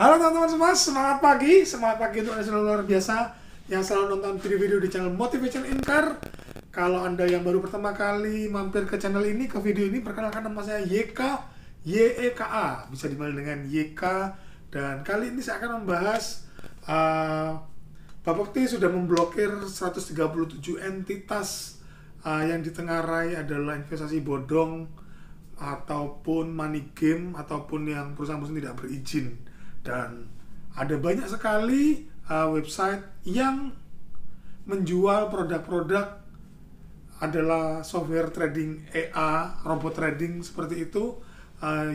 Halo teman-teman semua, semangat pagi untuk Anda selalu luar biasa yang selalu nonton video-video di channel Motivation in Car. Kalau Anda yang baru pertama kali mampir ke channel ini, ke video ini, perkenalkan nama saya YK, YEKA, bisa dipanggil dengan YK. Dan kali ini saya akan membahas Bapepti sudah memblokir 137 entitas yang ditengarai adalah investasi bodong ataupun money game ataupun yang perusahaan-perusahaan tidak berizin. Dan ada banyak sekali website yang menjual produk-produk adalah software trading EA, robot trading seperti itu,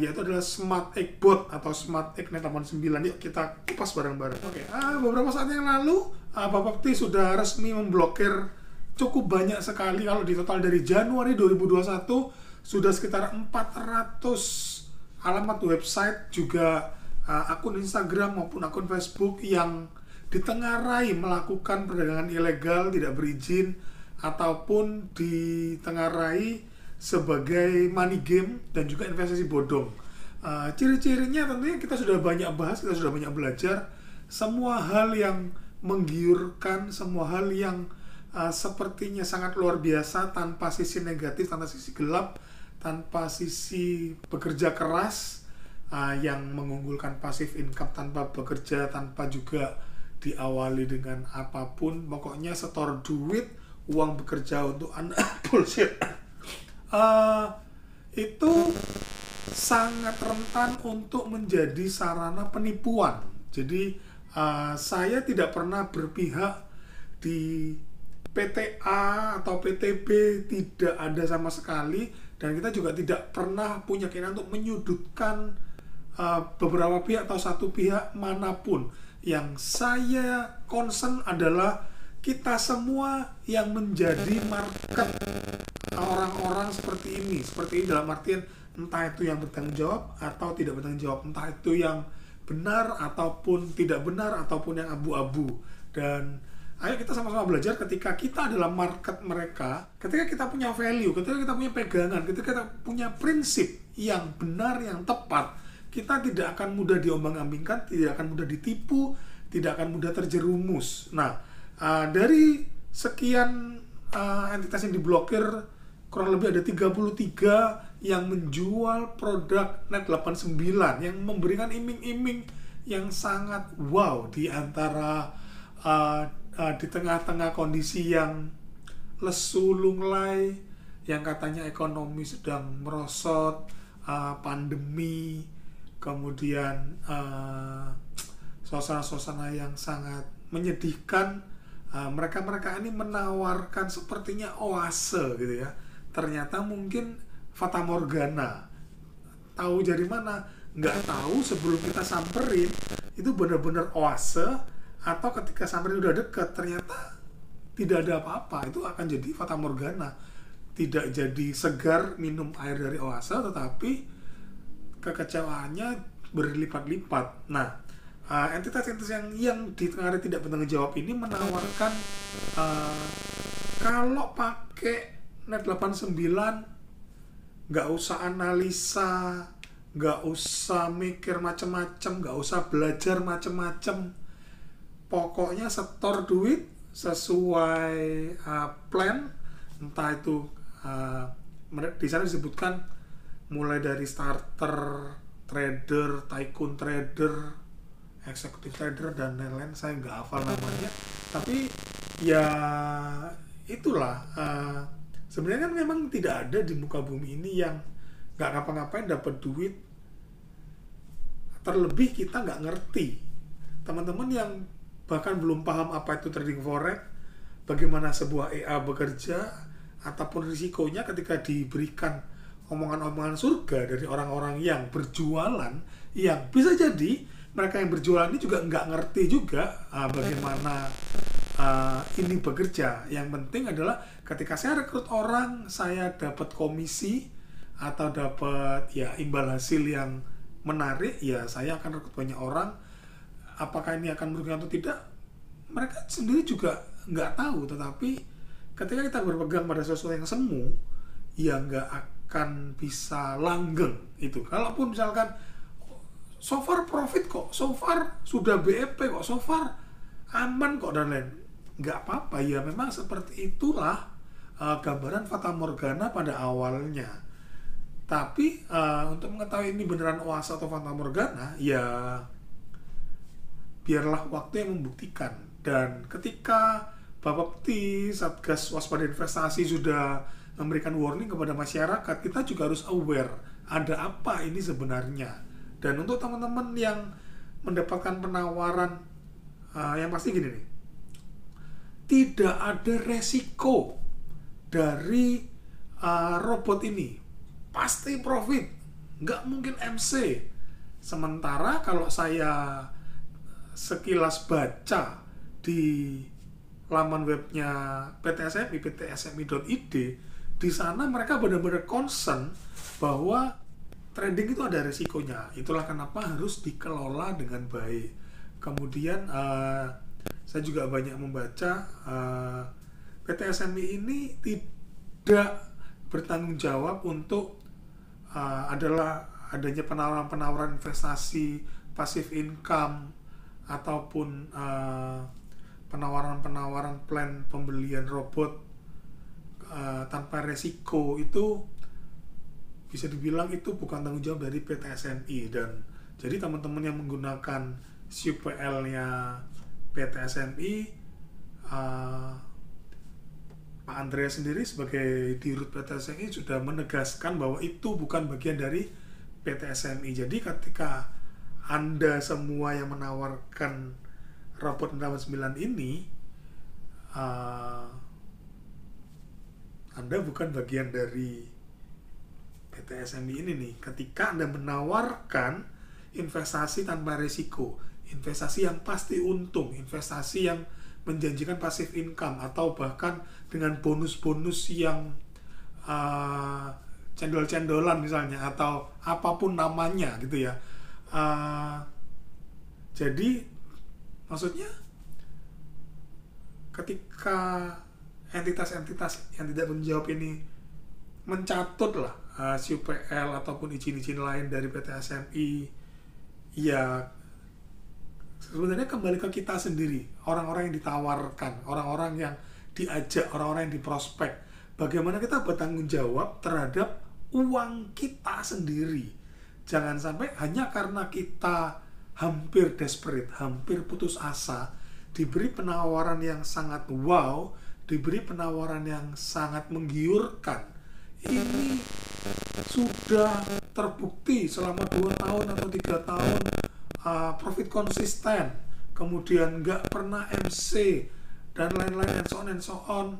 yaitu adalah Smart Egg Bot atau Smart Egg Net 89. Yuk kita kupas bareng-bareng. Oke, beberapa saat yang lalu Bapepti sudah resmi memblokir cukup banyak sekali. Kalau di total dari Januari 2021 sudah sekitar 400 alamat website, juga akun Instagram maupun akun Facebook yang ditengarai melakukan perdagangan ilegal tidak berizin ataupun ditengarai sebagai money game dan juga investasi bodong. Ciri-cirinya tentunya kita sudah banyak bahas, kita sudah banyak belajar. Semua hal yang menggiurkan, semua hal yang sepertinya sangat luar biasa, tanpa sisi negatif, tanpa sisi gelap, tanpa sisi bekerja keras, yang mengunggulkan passive income tanpa bekerja, tanpa juga diawali dengan apapun. Pokoknya setor duit, uang bekerja untuk Anda. Bullshit. Itu sangat rentan untuk menjadi sarana penipuan. Jadi saya tidak pernah berpihak di PTA atau PTB, tidak ada sama sekali. Dan kita juga tidak pernah punya keinginan untuk menyudutkan beberapa pihak atau satu pihak manapun. Yang saya concern adalah kita semua yang menjadi market orang-orang seperti ini dalam artian entah itu yang bertanggung jawab atau tidak bertanggung jawab, entah itu yang benar ataupun tidak benar ataupun yang abu-abu. Dan ayo kita sama-sama belajar ketika kita adalah market mereka, ketika kita punya value, ketika kita punya pegangan, ketika kita punya prinsip yang benar, yang tepat, kita tidak akan mudah diombang-ambingkan, tidak akan mudah ditipu, tidak akan mudah terjerumus. Nah, dari sekian entitas yang diblokir, kurang lebih ada 33 yang menjual produk Net 89 yang memberikan iming-iming yang sangat wow di antara di tengah-tengah kondisi yang lesu lunglai, yang katanya ekonomi sedang merosot, pandemi, kemudian suasana-suasana yang sangat menyedihkan. Mereka ini menawarkan sepertinya oase gitu ya. Ternyata mungkin Fata Morgana. Tahu dari mana? Nggak tahu. Sebelum kita samperin itu benar-benar oase, atau ketika samperin udah dekat ternyata tidak ada apa-apa. Itu akan jadi Fata Morgana. Tidak jadi segar minum air dari oase, tetapi kekecewaannya berlipat-lipat. Nah, entitas-entitas yang ditengarai tidak bertanggung jawab ini menawarkan kalau pakai Net 89 nggak usah analisa, nggak usah mikir macam-macam, nggak usah belajar macam-macam, pokoknya setor duit sesuai plan. Entah itu di sana disebutkan mulai dari starter trader, tycoon trader, executive trader, dan lain-lain. Saya nggak hafal namanya, tapi ya itulah. Sebenarnya kan memang tidak ada di muka bumi ini yang nggak ngapa-ngapain dapat duit. Terlebih kita nggak ngerti. Teman-teman yang bahkan belum paham apa itu trading forex, bagaimana sebuah EA bekerja, ataupun risikonya ketika diberikan omongan-omongan surga dari orang-orang yang berjualan, yang bisa jadi mereka yang berjualan ini juga nggak ngerti juga bagaimana ini bekerja. Yang penting adalah ketika saya rekrut orang, saya dapat komisi atau dapat ya imbal hasil yang menarik, ya saya akan rekrut banyak orang. Apakah ini akan merugikan atau tidak, mereka sendiri juga nggak tahu. Tetapi ketika kita berpegang pada sesuatu yang semu, ya nggak akan bisa langgeng itu. Kalaupun misalkan so far profit kok, so far sudah BEP kok, so far aman kok dan lain. Nggak apa-apa ya, memang seperti itulah gambaran Fata Morgana pada awalnya. Tapi untuk mengetahui ini beneran oase atau Fata Morgana, ya biarlah waktu yang membuktikan. Dan ketika Bapepti, Satgas Waspada Investasi sudah memberikan warning kepada masyarakat, kita juga harus aware ada apa ini sebenarnya. Dan untuk teman-teman yang mendapatkan penawaran, yang pasti gini nih, tidak ada resiko dari robot ini, pasti profit, nggak mungkin MC. Sementara kalau saya sekilas baca di laman webnya PT SMI, ptsmi.id, di sana mereka benar-benar concern bahwa trading itu ada resikonya. Itulah kenapa harus dikelola dengan baik. Kemudian saya juga banyak membaca PT SMI ini tidak bertanggung jawab untuk adanya penawaran-penawaran investasi passive income ataupun penawaran-penawaran plan pembelian robot tanpa resiko. Itu bisa dibilang itu bukan tanggung jawab dari PT SMI. Dan jadi teman-teman yang menggunakan SUPL-nya PT SMI, Pak Andreas sendiri sebagai dirut PT SMI sudah menegaskan bahwa itu bukan bagian dari PT SMI. Jadi ketika Anda semua yang menawarkan robot 9 ini, Anda bukan bagian dari PT SMI ini nih. Ketika Anda menawarkan investasi tanpa risiko, investasi yang pasti untung, investasi yang menjanjikan passive income, atau bahkan dengan bonus-bonus yang cendol-cendolan misalnya, atau apapun namanya gitu ya. Jadi maksudnya ketika entitas-entitas yang tidak menjawab ini mencatut lah SUPL ataupun izin-izin lain dari PT SMI, ya sebenarnya kembali ke kita sendiri, orang-orang yang ditawarkan, orang-orang yang diajak, orang-orang yang diprospek. Bagaimana kita bertanggung jawab terhadap uang kita sendiri. Jangan sampai hanya karena kita hampir desperate, hampir putus asa, diberi penawaran yang sangat wow, diberi penawaran yang sangat menggiurkan. Ini sudah terbukti selama 2 tahun atau 3 tahun profit konsisten, kemudian nggak pernah MC dan lain-lain, and so on.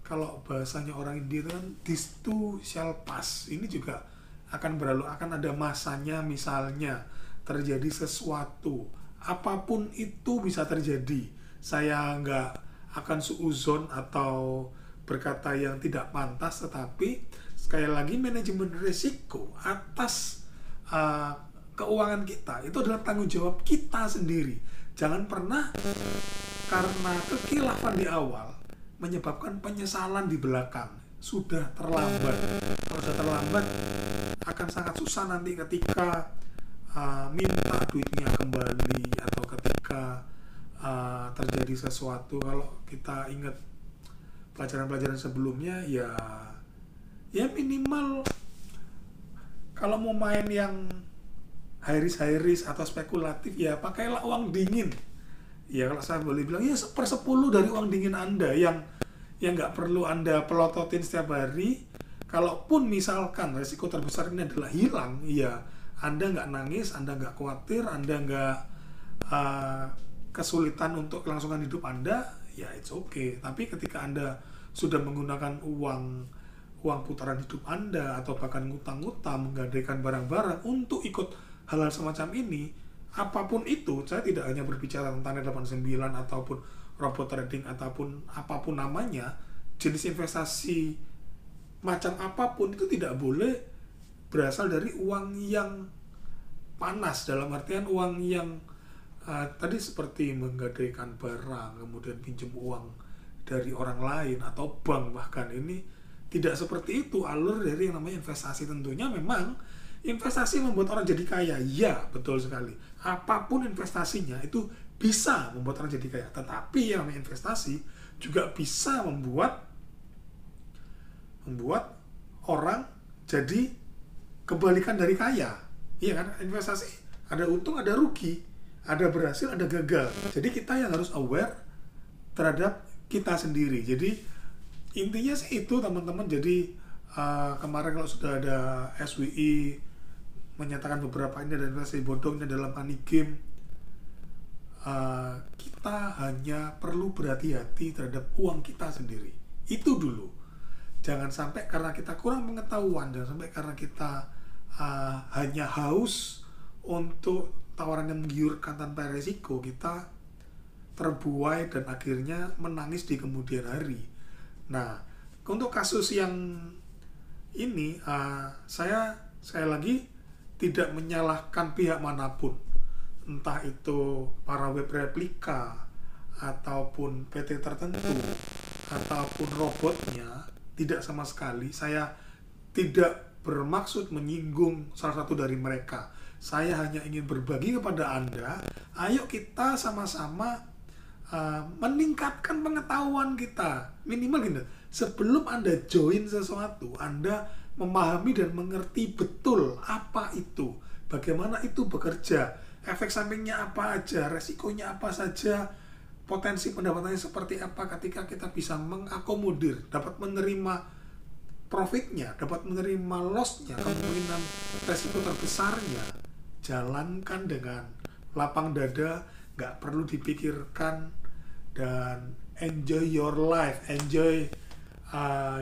Kalau bahasanya orang India itu kan this too shall pass. Ini juga akan berlalu, akan ada masanya. Misalnya terjadi sesuatu, apapun itu bisa terjadi. Saya nggak akan suuzon atau berkata yang tidak pantas, tetapi sekali lagi manajemen risiko atas keuangan kita itu adalah tanggung jawab kita sendiri. Jangan pernah karena kekhilafan di awal menyebabkan penyesalan di belakang. Sudah terlambat. Kalau sudah terlambat, akan sangat susah nanti ketika minta duitnya kembali, atau ketika terjadi sesuatu. Kalau kita ingat pelajaran-pelajaran sebelumnya, ya minimal kalau mau main yang high risk atau spekulatif, ya pakailah uang dingin. Ya kalau saya boleh bilang, ya 1/10 dari uang dingin Anda yang nggak perlu Anda pelototin setiap hari. Kalaupun misalkan resiko terbesar ini adalah hilang, ya Anda nggak nangis, Anda nggak khawatir, Anda nggak kesulitan untuk kelangsungan hidup Anda, ya it's okay. Tapi ketika Anda sudah menggunakan uang putaran hidup Anda, atau bahkan ngutang-ngutang, menggadaikan barang-barang untuk ikut hal-hal semacam ini, apapun itu, saya tidak hanya berbicara tentang 89 ataupun robot trading ataupun apapun namanya, jenis investasi macam apapun itu tidak boleh berasal dari uang yang panas, dalam artian uang yang tadi seperti menggadaikan barang, kemudian pinjam uang dari orang lain atau bank. Bahkan ini tidak seperti itu alur dari yang namanya investasi. Tentunya memang Investasi membuat orang jadi kaya, ya betul sekali. Apapun investasinya itu bisa membuat orang jadi kaya. Tetapi yang namanya investasi juga bisa membuat orang jadi kebalikan dari kaya. Iya kan? Investasi ada untung, ada rugi, ada berhasil, ada gagal. Jadi kita yang harus aware terhadap kita sendiri. Jadi intinya sih itu teman-teman. Jadi kemarin kalau sudah ada SWI menyatakan beberapa ini ada investasi bodongnya dalam money game, kita hanya perlu berhati-hati terhadap uang kita sendiri. Itu dulu. Jangan sampai karena kita kurang pengetahuan, jangan sampai karena kita hanya haus untuk tawaran yang menggiurkan tanpa resiko, kita terbuai dan akhirnya menangis di kemudian hari. Nah, untuk kasus yang ini, saya sekali lagi tidak menyalahkan pihak manapun, entah itu para web replika ataupun PT tertentu ataupun robotnya, tidak sama sekali. Saya tidak bermaksud menyinggung salah satu dari mereka. Saya hanya ingin berbagi kepada Anda, ayo kita sama-sama meningkatkan pengetahuan kita. Minimal gitu, sebelum Anda join sesuatu, Anda memahami dan mengerti betul apa itu, bagaimana itu bekerja, efek sampingnya apa aja, resikonya apa saja, potensi pendapatannya seperti apa ketika kita bisa mengakomodir, dapat menerima profitnya, dapat menerima lossnya, kemungkinan resiko terbesarnya. Jalankan dengan lapang dada, nggak perlu dipikirkan, dan enjoy your life, enjoy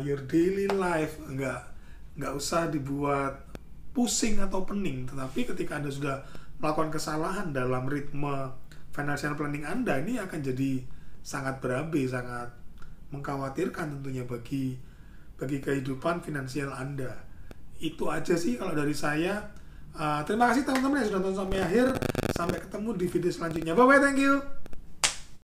your daily life. Nggak usah dibuat pusing atau pening. Tetapi ketika Anda sudah melakukan kesalahan dalam ritme financial planning Anda, ini akan jadi sangat berabe, sangat mengkhawatirkan tentunya bagi kehidupan finansial Anda. Itu aja sih kalau dari saya. Terima kasih teman-teman yang sudah nonton sampai akhir. Sampai ketemu di video selanjutnya. Bye bye, thank you.